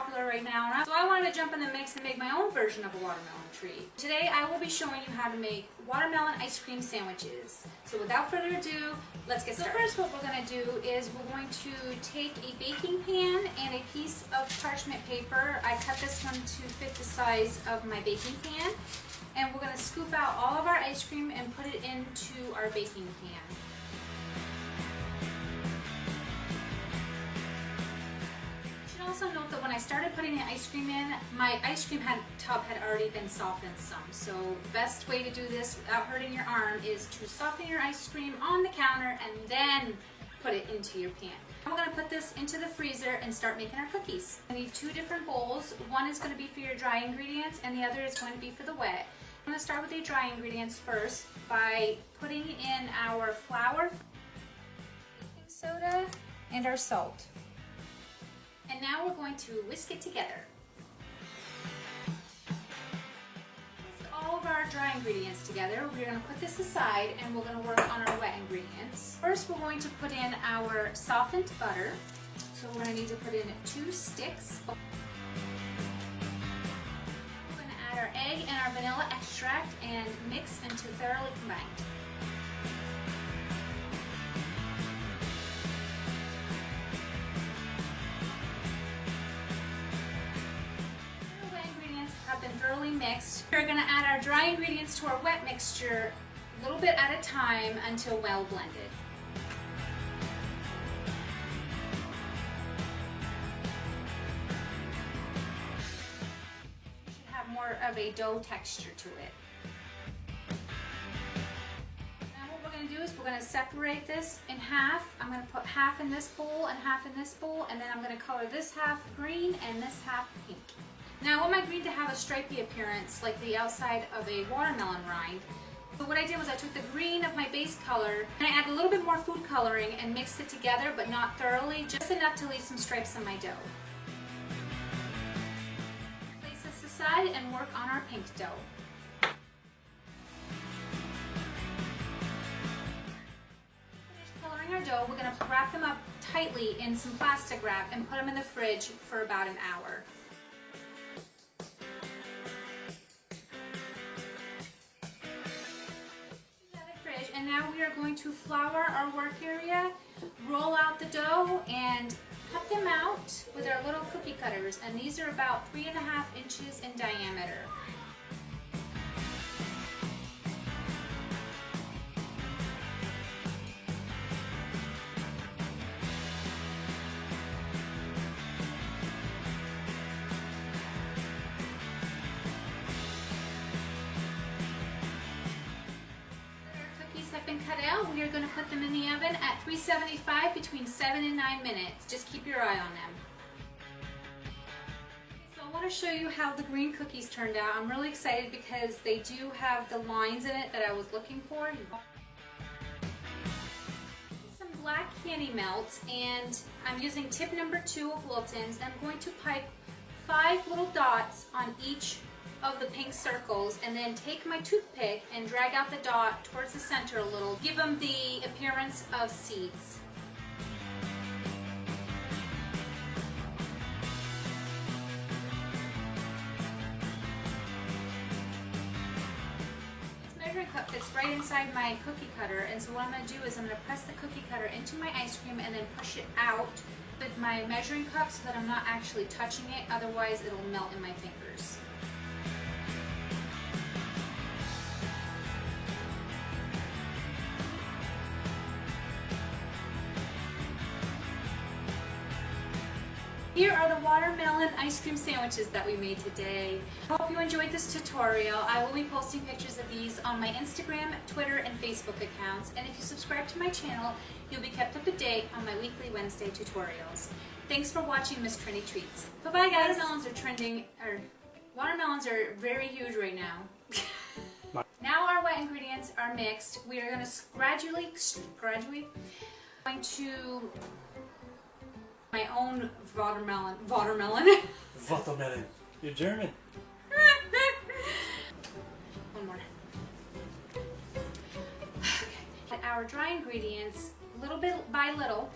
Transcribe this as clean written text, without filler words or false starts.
popular right now. So I wanted to jump in the mix and make my own version of a watermelon treat. Today I will be showing you how to make watermelon ice cream sandwiches. So without further ado, let's get started. So first what we're going to do is we're going to take a baking pan and a piece of parchment paper. I cut this one to fit the size of my baking pan. And we're going to scoop out all of our ice cream and put it into our baking pan. Also note that when I started putting the ice cream in, my ice cream tub had already been softened some. So the best way to do this without hurting your arm is to soften your ice cream on the counter and then put it into your pan. We're going to put this into the freezer and start making our cookies. I need two different bowls. One is going to be for your dry ingredients and the other is going to be for the wet. I'm going to start with the dry ingredients first by putting in our flour, baking soda, and our salt. And now we're going to whisk it together. Whisk all of our dry ingredients together. We're going to put this aside and we're going to work on our wet ingredients. First we're going to put in our softened butter. So we're going to need to put in 2 sticks. We're going to add our egg and our vanilla extract and mix until thoroughly combined. Thoroughly mixed. We're going to add our dry ingredients to our wet mixture a little bit at a time until well blended. You should have more of a dough texture to it. Now what we're going to do is we're going to separate this in half. I'm going to put half in this bowl and half in this bowl, and then I'm going to color this half green and this half pink. Now I want my green to have a stripy appearance like the outside of a watermelon rind. So what I did was I took the green of my base color and I added a little bit more food coloring and mixed it together, but not thoroughly, just enough to leave some stripes on my dough. Place this aside and work on our pink dough. Finish coloring our dough, we're going to wrap them up tightly in some plastic wrap and put them in the fridge for about an hour. And now we are going to flour our work area, roll out the dough, and cut them out with our little cookie cutters. And these are about 3.5 inches in diameter. Been cut out, we are going to put them in the oven at 375 between 7 and 9 minutes. Just keep your eye on them. So I want to show you how the green cookies turned out. I'm really excited because they do have the lines in it that I was looking for. Some black candy melt, and I'm using tip number 2 of Wilton's. I'm going to pipe 5 little dots on each of the pink circles, and then take my toothpick and drag out the dot towards the center a little. Give them the appearance of seeds. This measuring cup fits right inside my cookie cutter, and so what I'm going to do is I'm going to press the cookie cutter into my ice cream and then push it out with my measuring cup so that I'm not actually touching it, otherwise it'll melt in my fingers. Here are the watermelon ice cream sandwiches that we made today. I hope you enjoyed this tutorial. I will be posting pictures of these on my Instagram, Twitter, and Facebook accounts. And if you subscribe to my channel, you'll be kept up to date on my weekly Wednesday tutorials. Thanks for watching Miss Trendy Treats. Bye-bye, guys. Watermelons are very huge right now. Now our wet ingredients are mixed. We are going to gradually going to my own watermelon. Watermelon. You're German. One more. Okay. Our dry ingredients, little bit by little,